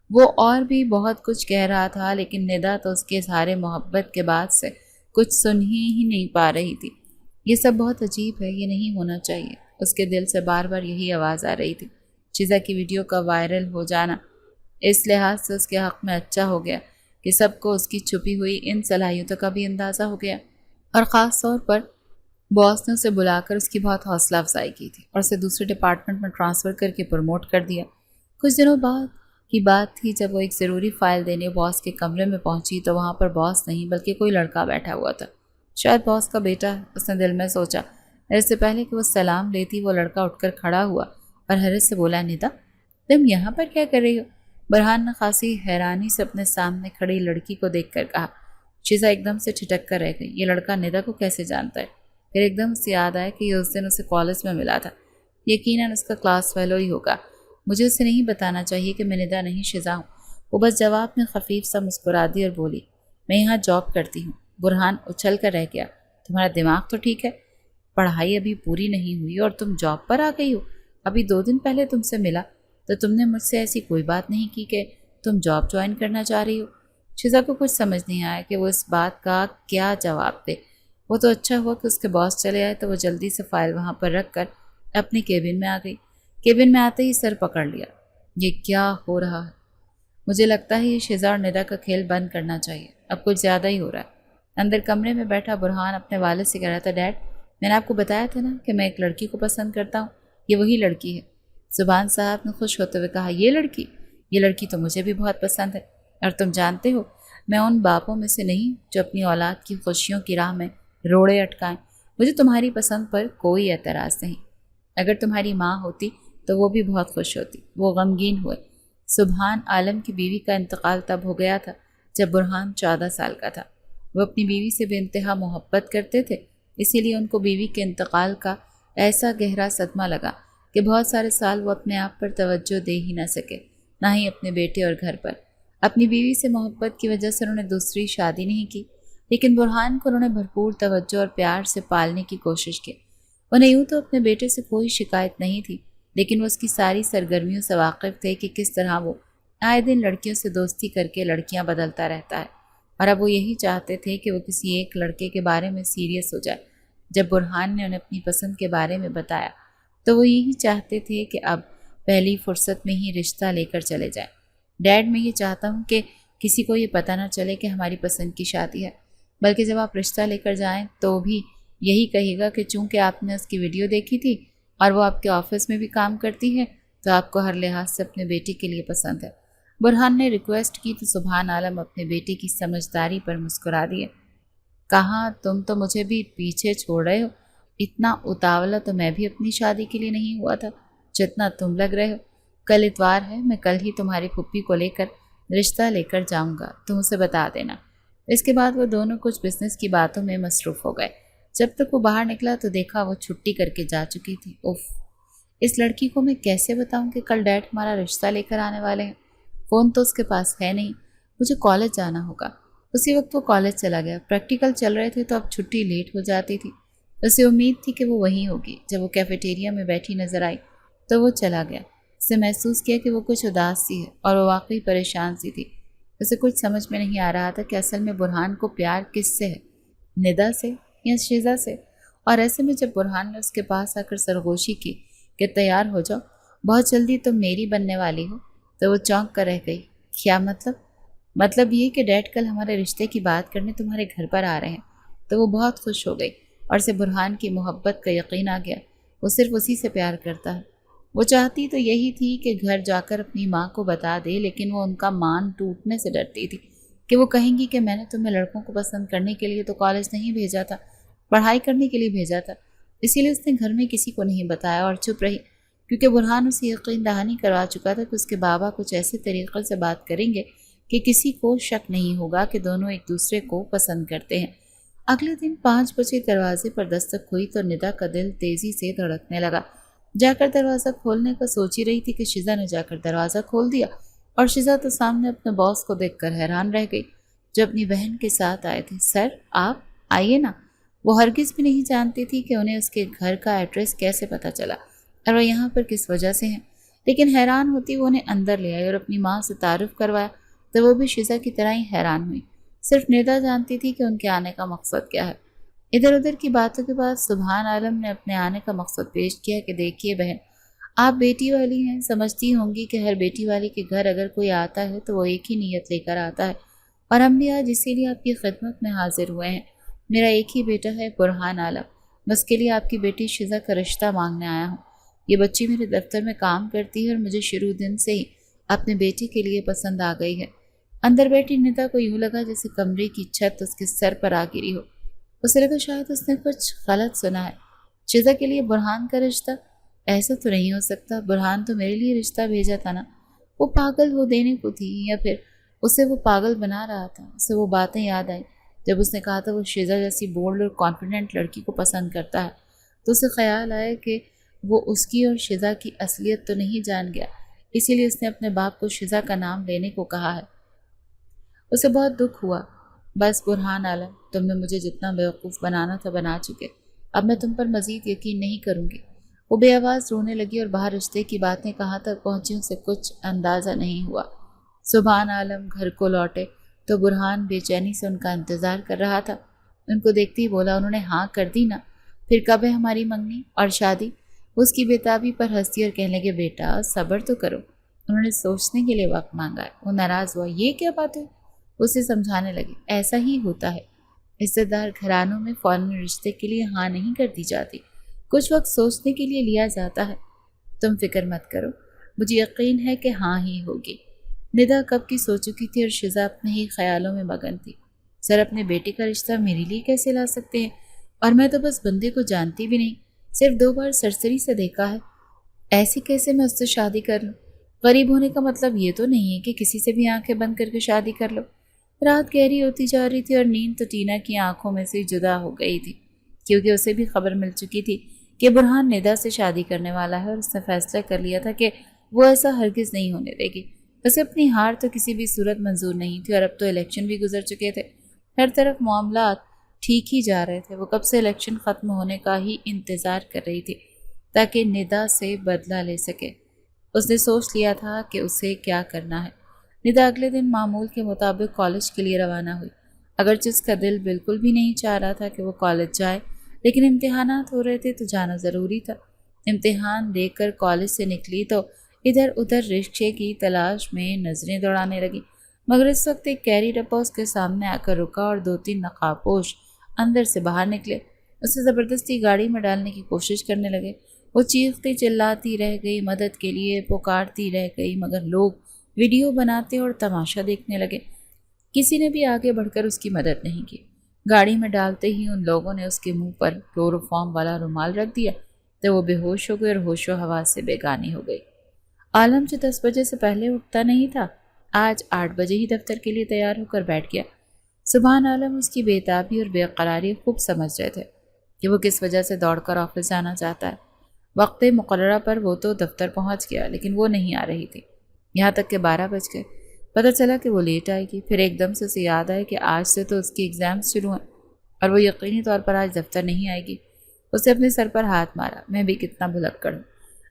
وہ اور بھی بہت کچھ کہہ رہا تھا، لیکن ندا تو اس کے اظہار محبت کے بعد سے کچھ سن ہی نہیں پا رہی تھی۔ یہ سب بہت عجیب ہے، یہ نہیں ہونا چاہیے، اس کے دل سے بار بار یہی آواز آ رہی تھی۔ شیزا کی ویڈیو کا وائرل ہو جانا اس لحاظ سے اس کے حق میں اچھا ہو گیا کہ سب کو اس کی چھپی ہوئی ان صلاحیتوں کا بھی اندازہ ہو گیا، اور خاص طور پر باس نے اسے بلا کر اس کی بہت حوصلہ افزائی کی تھی اور اسے دوسرے ڈپارٹمنٹ میں ٹرانسفر کر کے پروموٹ کر دیا۔ کچھ دنوں بعد کی بات تھی جب وہ ایک ضروری فائل دینے باس کے کمرے میں پہنچی تو وہاں پر باس نہیں بلکہ کوئی لڑکا بیٹھا ہوا تھا، شاید باس کا بیٹا ہے، اس نے دل میں سوچا۔ اس سے پہلے کہ وہ سلام لیتی وہ لڑکا اٹھ کر کھڑا ہوا اور حیرت سے بولا، ندا تم یہاں پر کیا کر رہی ہو؟ برہان نے خاصی حیرانی سے اپنے سامنے کھڑی لڑکی کو دیکھ کر کہا۔ شیزا ایک دم سے ٹھٹک کر رہ گئی، یہ لڑکا ندا کو کیسے جانتا ہے؟ پھر ایک دم سے یاد آیا کہ یہ اس دن اسے کالج میں ملا تھا، یقیناً اس کا کلاس فیلو ہی ہوگا۔ مجھے اسے نہیں بتانا چاہیے کہ میں ندا نہیں شیزا ہوں۔ وہ بس جواب میں خفیف سا مسکرا دی اور بولی، میں یہاں جاب کرتی ہوں۔ برہان اچھل کر رہ گیا، تمہارا دماغ تو ٹھیک ہے؟ پڑھائی ابھی پوری نہیں ہوئی اور تم جاب پر آ گئی ہو؟ ابھی 2 دن پہلے تم سے ملا تو تم نے مجھ سے ایسی کوئی بات نہیں کی کہ تم جاب جوائن کرنا چاہ رہی ہو۔ شیزا کو کچھ سمجھ نہیں آیا کہ وہ اس بات کا کیا جواب دے۔ وہ تو اچھا ہوا کہ اس کے باس چلے آئے تو وہ جلدی سے فائل وہاں پر رکھ کر اپنے کیبن میں آ گئی۔ کیبن میں آتے ہی سر پکڑ لیا، یہ کیا ہو رہا ہے؟ مجھے لگتا ہے یہ شیزا اور ندا کا کھیل بند کرنا چاہیے، اب کچھ زیادہ ہی ہو رہا ہے۔ اندر کمرے میں بیٹھا برہان اپنے والد سے کہہ رہا تھا، ڈیڈ میں نے آپ کو بتایا تھا نا کہ میں ایک لڑکی کو پسند کرتا ہوں، یہ وہی لڑکی ہے۔ زبان صاحب نے خوش ہوتے ہوئے کہا، یہ لڑکی تو مجھے بھی بہت پسند ہے، اور تم جانتے ہو میں ان باپوں میں سے نہیں جو اپنی اولاد کی خوشیوں کی راہ میں روڑے اٹکائیں۔ مجھے تمہاری پسند پر کوئی اعتراض نہیں، اگر تمہاری ماں ہوتی تو وہ بھی بہت خوش ہوتی۔ وہ غمگین ہوئے۔ سبحان عالم کی بیوی کا انتقال تب ہو گیا تھا جب برہان 14 سال کا تھا۔ وہ اپنی بیوی سے بے انتہا محبت کرتے تھے، اسی لیے ان کو بیوی کے انتقال کا ایسا گہرا صدمہ لگا کہ بہت سارے سال وہ اپنے آپ پر توجہ دے ہی نہ سکے، نہ ہی اپنے بیٹے اور گھر پر۔ اپنی بیوی سے محبت کی وجہ سے انہوں نے دوسری شادی نہیں کی، لیکن برہان کو انہوں نے بھرپور توجہ اور پیار سے پالنے کی کوشش کی۔ انہیں یوں تو اپنے بیٹے سے کوئی شکایت نہیں تھی، لیکن وہ اس کی ساری سرگرمیوں سے واقف تھے کہ کس طرح وہ آئے دن لڑکیوں سے دوستی کر کے لڑکیاں بدلتا رہتا ہے، اور اب وہ یہی چاہتے تھے کہ وہ کسی ایک لڑکے کے بارے میں سیریس ہو جائے۔ جب برہان نے انہیں اپنی پسند کے بارے میں بتایا تو وہ یہی چاہتے تھے کہ اب پہلی فرصت میں ہی رشتہ لے کر چلے جائیں۔ ڈیڈ میں یہ چاہتا ہوں کہ کسی کو یہ پتہ نہ چلے کہ ہماری پسند کی شادی ہے، بلکہ جب آپ رشتہ لے کر جائیں تو بھی یہی کہے گا کہ چونکہ آپ نے اس کی ویڈیو دیکھی تھی اور وہ آپ کے آفس میں بھی کام کرتی ہے تو آپ کو ہر لحاظ سے اپنے بیٹے کے لیے پسند ہے۔ برہان نے ریکویسٹ کی تو سبحان عالم اپنے بیٹے کی سمجھداری پر مسکرا دیے۔ کہاں تم تو مجھے بھی پیچھے چھوڑ رہے ہو، اتنا اتاولا تو میں بھی اپنی شادی کے لیے نہیں ہوا تھا جتنا تم لگ رہے ہو۔ کل اتوار ہے، میں کل ہی تمہاری پھپھی کو لے کر رشتہ لے کر جاؤں گا، تم اسے بتا دینا۔ اس کے بعد وہ دونوں کچھ بزنس کی باتوں میں مصروف ہو گئے۔ جب تک وہ باہر نکلا تو دیکھا وہ چھٹی کر کے جا چکی تھی۔ اف، اس لڑکی کو میں کیسے بتاؤں کہ کل ڈیڈ ہمارا رشتہ لے کر آنے والے ہیں؟ فون تو اس کے پاس ہے نہیں، مجھے کالج جانا ہوگا۔ اسی وقت وہ کالج چلا گیا، پریکٹیکل چل رہے تھے تو اب چھٹی لیٹ ہو جاتی تھی۔ اسے امید تھی کہ وہ وہیں ہوگی۔ جب وہ کیفیٹیریا میں بیٹھی نظر آئی تو وہ چلا گیا۔ اسے محسوس کیا کہ وہ کچھ اداس سی ہے اور وہ واقعی پریشان سی تھی۔ اسے کچھ سمجھ میں نہیں آ رہا تھا کہ اصل میں برہان کو پیار کس سے ہے، ندا سے یا شیزا سے۔ اور ایسے میں جب برہان نے اس کے پاس آ کر سرگوشی کی کہ تیار ہو جاؤ، بہت جلدی تم میری بننے والی ہو، تو وہ چونک کر رہ گئی۔ کیا مطلب؟ مطلب یہ کہ ڈیڈ کل ہمارے رشتے کی بات کرنے تمہارے گھر پر آ رہے ہیں۔ تو وہ بہت خوش ہو گئی اور اسے برہان کی محبت کا یقین آ گیا۔ وہ صرف اسی سے پیار کرتا ہے۔ وہ چاہتی تو یہی تھی کہ گھر جا کر اپنی ماں کو بتا دے، لیکن وہ ان کا مان ٹوٹنے سے ڈرتی تھی کہ وہ کہیں گی کہ میں نے تمہیں لڑکوں کو پسند کرنے کے لیے تو کالج نہیں بھیجا تھا، پڑھائی کرنے کے لیے بھیجا تھا۔ اسی لیے اس نے گھر میں کسی کو نہیں بتایا اور چپ رہی، کیونکہ برہان اسے یقین دہانی کروا چکا تھا کہ اس کے بابا کچھ ایسے طریقے سے بات کریں گے کہ کسی کو شک نہیں ہوگا کہ دونوں ایک دوسرے کو پسند کرتے ہیں۔ اگلے دن 5 بجے دروازے پر دستک ہوئی تو ندا کا دل تیزی سے دھڑکنے لگا۔ جا کر دروازہ کھولنے کا سوچ ہی رہی تھی کہ شیزا نے جا کر دروازہ کھول دیا، اور شیزا تو سامنے اپنے باس کو دیکھ کر حیران رہ گئی جو اپنی بہن کے ساتھ آئے تھے۔ سر آپ آئیے نا۔ وہ ہرگز بھی نہیں جانتی تھی کہ انہیں اس کے گھر کا ایڈریس کیسے پتہ چلا اور وہ یہاں پر کس وجہ سے ہیں، لیکن حیران ہوتی وہ انہیں اندر لے آئی اور اپنی ماں سے تعارف کروایا تو وہ بھی شیزا کی طرح ہی حیران ہوئی۔ صرف ندا جانتی تھی کہ ان کے آنے کا مقصد کیا ہے۔ ادھر ادھر کی باتوں کے بعد سبحان عالم نے اپنے آنے کا مقصد پیش کیا کہ دیکھیے بہن، آپ بیٹی والی ہیں، سمجھتی ہوں گی کہ ہر بیٹی والی کے گھر اگر کوئی آتا ہے تو وہ ایک ہی نیت لے کر آتا ہے، اور ہم بھی آج اسی لیے آپ کی خدمت میں حاضر ہوئے ہیں۔ میرا ایک ہی بیٹا ہے برہان عالم، بس کے لیے آپ کی بیٹی شیزا کا رشتہ مانگنے آیا ہوں۔ یہ بچی میرے دفتر میں کام کرتی ہے اور مجھے شروع دن سے ہی اپنے بیٹے کے لیے پسند آ گئی ہے۔ اندر بیٹھی ندا کو یوں لگا جیسے کمرے کی چھت اس کے سر پر آ گری ہو۔ اسے لگا شاید اس نے کچھ غلط سنا ہے۔ شیزا کے لیے برہان کا رشتہ؟ ایسا تو نہیں ہو سکتا، برہان تو میرے لیے رشتہ بھیجا تھا نا۔ وہ پاگل ہو دینے کو تھی یا پھر اسے وہ پاگل بنا رہا تھا؟ اسے وہ باتیں یاد آئیں جب اس نے کہا تھا وہ شیزا جیسی بولڈ اور کانفیڈنٹ لڑکی کو پسند کرتا ہے، تو اسے خیال آیا کہ وہ اس کی اور شیزا کی اصلیت تو نہیں جان گیا، اسی لیے اس نے اپنے باپ کو شیزا کا نام لینے کو کہا ہے۔ اسے بہت دکھ ہوا۔ بس برہان عالم، تم نے مجھے جتنا بیوقوف بنانا تھا بنا چکے، اب میں تم پر مزید یقین نہیں کروں گی۔ وہ بے آواز رونے لگی اور باہر رشتے کی باتیں کہاں تک پہنچی اسے کچھ اندازہ نہیں ہوا۔ سبحان عالم گھر کو لوٹے تو برہان بے چینی سے ان کا انتظار کر رہا تھا۔ ان کو دیکھتے ہی بولا، انہوں نے ہاں کر دی نا؟ پھر کب ہے ہماری منگنی اور شادی؟ اس کی بےتابی پر ہنسی اور کہنے لگے، بیٹا صبر تو کرو، انہوں نے سوچنے کے لیے وقت مانگا ہے۔ وہ ناراض ہوا، یہ کیا بات ہے؟ اسے سمجھانے لگے، ایسا ہی ہوتا ہے، عزت دار گھرانوں میں فوراً رشتے کے لیے ہاں نہیں کر دی جاتی، کچھ وقت سوچنے کے لیے لیا جاتا ہے۔ تم فکر مت کرو، مجھے یقین ہے کہ ہاں ہی ہوگی۔ ندا کب کی سو چکی تھی اور شیزا اپنے ہی خیالوں میں مگن تھی۔ سر اپنے بیٹے کا رشتہ میرے لیے کیسے لا سکتے ہیں؟ اور میں تو بس بندے کو جانتی بھی نہیں، صرف 2 بار سرسری سے دیکھا ہے، ایسی کیسے میں اس سے شادی کر لوں؟ غریب ہونے کا مطلب یہ تو نہیں ہے کہ کسی سے بھی آنکھیں بند کر کے شادی کر لو۔ رات گہری ہوتی جا رہی تھی اور نیند تو ٹینا کی آنکھوں میں سے جدا ہو گئی تھی، کیونکہ اسے بھی خبر مل چکی تھی کہ برہان ندا سے شادی کرنے والا ہے، اور اس نے فیصلہ کر لیا تھا کہ وہ ایسا ہرگز نہیں ہونے دے گی۔ اسے اپنی ہار تو کسی بھی صورت منظور نہیں تھی، اور اب تو الیکشن بھی گزر چکے تھے، ہر طرف معاملات ٹھیک ہی جا رہے تھے۔ وہ کب سے الیکشن ختم ہونے کا ہی انتظار کر رہی تھی تاکہ ندا سے بدلہ لے سکے۔ اس نے سوچ لیا تھا کہ اسے کیا کرنا ہے۔ ندا اگلے دن معمول کے مطابق کالج کے لیے روانہ ہوئی، اگرچہ اس کا دل بالکل بھی نہیں چاہ رہا تھا کہ وہ کالج جائے، لیکن امتحانات ہو رہے تھے تو جانا ضروری تھا۔ امتحان دے کر کالج سے نکلی تو ادھر ادھر رکشے کی تلاش میں نظریں دوڑانے لگی، مگر اس وقت ایک کیری ڈبہ اس کے سامنے آ کر رکا اور 2-3 نقابپوش اندر سے باہر نکلے۔ اسے زبردستی گاڑی میں ڈالنے کی کوشش کرنے لگے۔ وہ چیختی چلاتی رہ گئی، مدد کے لیے پکارتی رہ گئی، مگر لوگ ویڈیو بناتے اور تماشا دیکھنے لگے۔ کسی نے بھی آگے بڑھ کر اس کی مدد نہیں کی۔ گاڑی میں ڈالتے ہی ان لوگوں نے اس کے منہ پر کلوروفارم والا رومال رکھ دیا تو وہ بے ہوش ہو گئی اور ہوش و حواس سے بیگانی ہو گئی۔ عالم جو 10 بجے سے پہلے اٹھتا نہیں تھا، آج 8 بجے ہی دفتر کے لیے تیار ہو کر بیٹھ گیا۔ سبحان عالم اس کی بے تابی اور بے قراری خوب سمجھ رہے تھے کہ وہ کس وجہ سے دوڑ کر آفس جانا چاہتا ہے۔ وقت مقررہ پر وہ تو دفتر پہنچ گیا، لیکن وہ نہیں آ رہی تھی، یہاں تک کہ 12 بج گئے۔ پتہ چلا کہ وہ لیٹ آئے گی، پھر ایک دم سے اسے یاد آئے کہ آج سے تو اس کی ایگزامز شروع ہیں اور وہ یقینی طور پر آج دفتر نہیں آئے گی۔ اسے اپنے سر پر ہاتھ مارا، میں بھی کتنا بھلکڑ ہوں،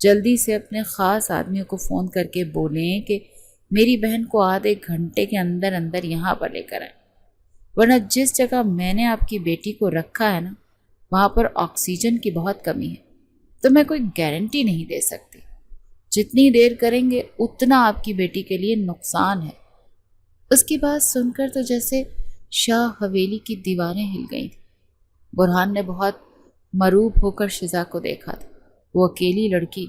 جلدی سے اپنے خاص آدمیوں کو فون کر کے بولیں کہ میری بہن کو آدھے گھنٹے کے اندر اندر یہاں پر لے کر آئیں، ورنہ جس جگہ میں نے آپ کی بیٹی کو رکھا ہے نا، وہاں پر آکسیجن کی بہت کمی ہے، تو میں کوئی گارنٹی نہیں دے سکتی۔ جتنی دیر کریں گے اتنا آپ کی بیٹی کے لیے نقصان ہے۔ اس کی بات سن کر تو جیسے شاہ حویلی کی دیواریں ہل گئی تھیں۔ برہان نے بہت مروب ہو کر شزا کو دیکھا تھا۔ وہ اکیلی لڑکی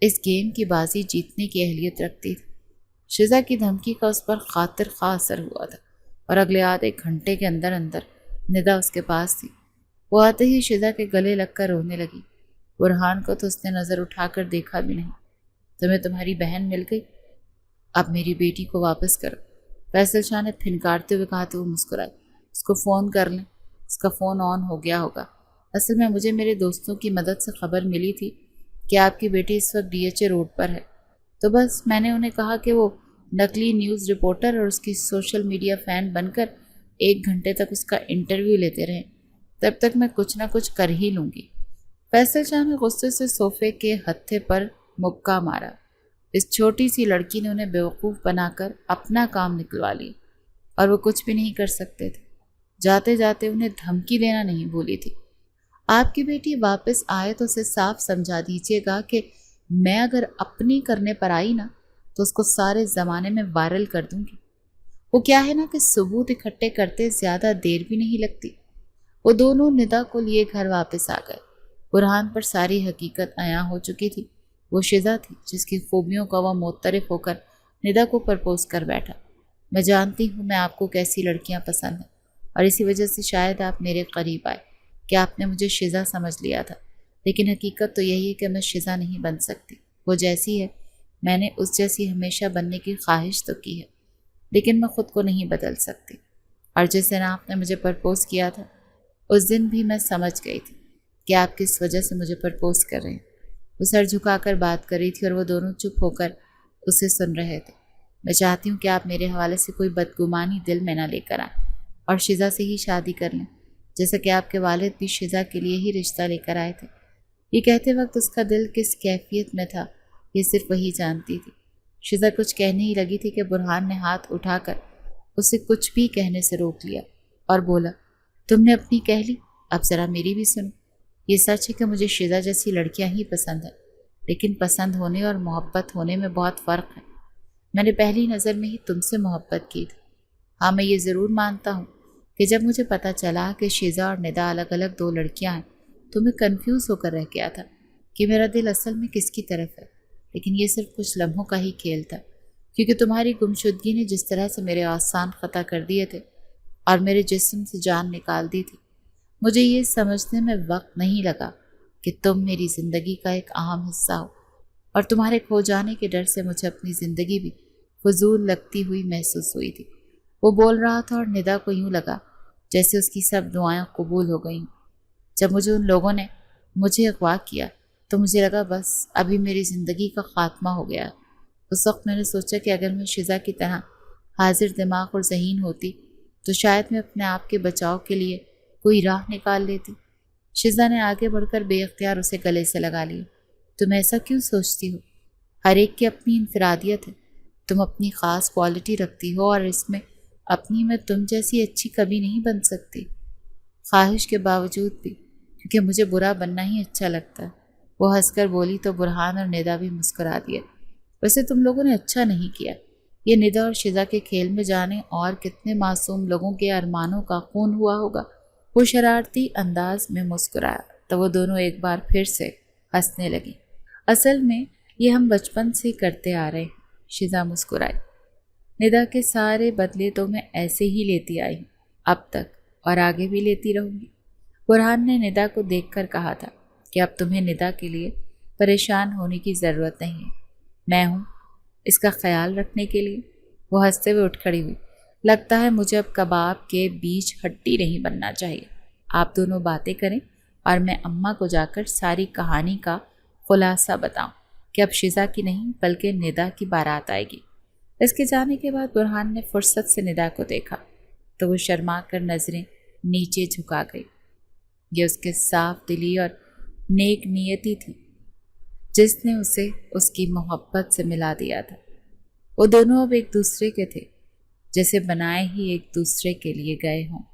اس گیم کی بازی جیتنے کی اہلیت رکھتی تھی۔ شزا کی دھمکی کا اس پر خاطر خواہ اثر ہوا تھا، اور اگلے آدھے گھنٹے کے اندر اندر ندا اس کے پاس تھی۔ وہ آتے ہی شزا کے گلے لگ کر رونے لگی۔ برہان کو تو اس نے نظر اٹھا کر دیکھا بھی نہیں۔ تمہیں تمہاری بہن مل گئی، اب میری بیٹی کو واپس کرو، فیصل شاہ نے پھنکارتے ہوئے کہا تو وہ مسکرائی۔ اس کو فون کر لیں، اس کا فون آن ہو گیا ہوگا۔ اصل میں مجھے میرے دوستوں کی مدد سے خبر ملی تھی کہ آپ کی بیٹی اس وقت ڈی ایچ اے روڈ پر ہے، تو بس میں نے انہیں کہا کہ وہ نقلی نیوز رپورٹر اور اس کی سوشل میڈیا فین بن کر 1 گھنٹے تک اس کا انٹرویو لیتے رہیں، تب تک میں کچھ نہ کچھ کر ہی لوں گی۔ فیصل شاہ نے غصے سے صوفے کے ہتھے پر مکہ مارا۔ اس چھوٹی سی لڑکی نے انہیں بیوقوف بنا کر اپنا کام نکلوا لی، اور وہ کچھ بھی نہیں کر سکتے تھے۔ جاتے جاتے انہیں دھمکی دینا نہیں بھولی تھی۔ آپ کی بیٹی واپس آئے تو اسے صاف سمجھا دیجیے گا کہ میں اگر اپنی کرنے پر آئی نا تو اس کو سارے زمانے میں وائرل کر دوں گی۔ وہ کیا ہے نا کہ ثبوت اکٹھے کرتے زیادہ دیر بھی نہیں لگتی۔ وہ دونوں ندا کو لیے گھر واپس آ گئے۔ برہان پر ساری حقیقت عیاں ہو چکی تھی۔ وہ شزا تھی جس کی خوبیوں کا وہ معترف ہو کر ندا کو پرپوز کر بیٹھا۔ میں جانتی ہوں میں آپ کو کیسی لڑکیاں پسند ہیں، اور اسی وجہ سے شاید آپ میرے قریب آئے کہ آپ نے مجھے شزا سمجھ لیا تھا، لیکن حقیقت تو یہی ہے کہ میں شزا نہیں بن سکتی۔ وہ جیسی ہے میں نے اس جیسی ہمیشہ بننے کی خواہش تو کی ہے، لیکن میں خود کو نہیں بدل سکتی۔ اور جس دن آپ نے مجھے پرپوز کیا تھا اس دن بھی میں سمجھ گئی تھی کہ آپ کس وجہ سے مجھے پرپوز کر رہے ہیں۔ وہ سر جھکا کر بات کر رہی تھی اور وہ دونوں چپ ہو کر اسے سن رہے تھے۔ میں چاہتی ہوں کہ آپ میرے حوالے سے کوئی بدگمانی دل میں نہ لے کر آئیں اور شزا سے ہی شادی کر لیں، جیسا کہ آپ کے والد بھی شزا کے لیے ہی رشتہ لے کر آئے تھے۔ یہ کہتے وقت اس کا دل کس کیفیت میں تھا یہ صرف وہی جانتی تھی۔ شزا کچھ کہنے ہی لگی تھی کہ برہان نے ہاتھ اٹھا کر اسے کچھ بھی کہنے سے روک لیا اور بولا، تم نے اپنی کہہ لی، اب ذرا میری بھی سنو۔ یہ سچ ہے کہ مجھے شزا جیسی لڑکیاں ہی پسند ہیں، لیکن پسند ہونے اور محبت ہونے میں بہت فرق ہے۔ میں نے پہلی نظر میں ہی تم سے محبت کی تھی۔ ہاں میں یہ ضرور مانتا ہوں کہ جب مجھے پتہ چلا کہ شزا اور ندا الگ الگ 2 لڑکیاں ہیں تو میں کنفیوز ہو کر رہ گیا تھا کہ میرا دل اصل میں کس کی طرف ہے، لیکن یہ صرف کچھ لمحوں کا ہی کھیل تھا، کیونکہ تمہاری گمشدگی نے جس طرح سے میرے آسان خطا کر دیے تھے اور میرے جسم سے جان نکال دی تھی، مجھے یہ سمجھنے میں وقت نہیں لگا کہ تم میری زندگی کا ایک اہم حصہ ہو، اور تمہارے کھو جانے کے ڈر سے مجھے اپنی زندگی بھی فضول لگتی ہوئی محسوس ہوئی تھی۔ وہ بول رہا تھا اور ندا کو یوں لگا جیسے اس کی سب دعائیں قبول ہو گئیں۔ جب مجھے ان لوگوں نے مجھے اغوا کیا تو مجھے لگا بس ابھی میری زندگی کا خاتمہ ہو گیا۔ اس وقت میں نے سوچا کہ اگر میں شزا کی طرح حاضر دماغ اور ذہین ہوتی تو شاید میں اپنے آپ کے بچاؤ کے لیے کوئی راہ نکال لیتی۔ شزا نے آگے بڑھ کر بے اختیار اسے گلے سے لگا لیا۔ تم ایسا کیوں سوچتی ہو؟ ہر ایک کی اپنی انفرادیت ہے، تم اپنی خاص کوالٹی رکھتی ہو اور اس میں اپنی میں تم جیسی اچھی کبھی نہیں بن سکتی۔ خواہش کے باوجود بھی، کیونکہ مجھے برا بننا ہی اچھا لگتا ہے۔ وہ ہنس کر بولی تو برہان اور ندا بھی مسکرا دیے۔ ویسے تم لوگوں نے اچھا نہیں کیا۔ یہ ندا اور شزا کے کھیل میں جانے اور کتنے معصوم لوگوں کے ارمانوں کا خون ہوا ہوگا۔ وہ شرارتی انداز میں مسکرایا تو وہ دونوں ایک بار پھر سے ہنسنے لگی۔ اصل میں یہ ہم بچپن سے کرتے آ رہے ہیں، شزا مسکرائی۔ ندا کے سارے بدلے تو میں ایسے ہی لیتی آئی ہوں اب تک، اور آگے بھی لیتی رہوں گی۔ برہان نے ندا کو دیکھ کر کہا تھا کہ اب تمہیں ندا کے لیے پریشان ہونے کی ضرورت نہیں ہے، میں ہوں اس کا خیال رکھنے کے لیے۔ وہ ہنستے ہوئے اٹھ کھڑی ہوئی۔ لگتا ہے مجھے اب کباب کے بیچ ہڈی نہیں بننا چاہیے۔ آپ دونوں باتیں کریں اور میں اماں کو جا کر ساری کہانی کا خلاصہ بتاؤں کہ اب شزا کی نہیں بلکہ ندا کی بارات آئے گی۔ اس کے جانے کے بعد برہان نے فرصت سے ندا کو دیکھا تو وہ شرما کر نظریں نیچے جھکا گئی۔ یہ اس کے صاف دلی اور نیک نیتی تھی۔ جس نے اسے اس کی محبت سے ملا دیا تھا۔ وہ دونوں اب ایک دوسرے کے تھے، جیسے بنائے ہی ایک دوسرے کے لیے گئے ہوں۔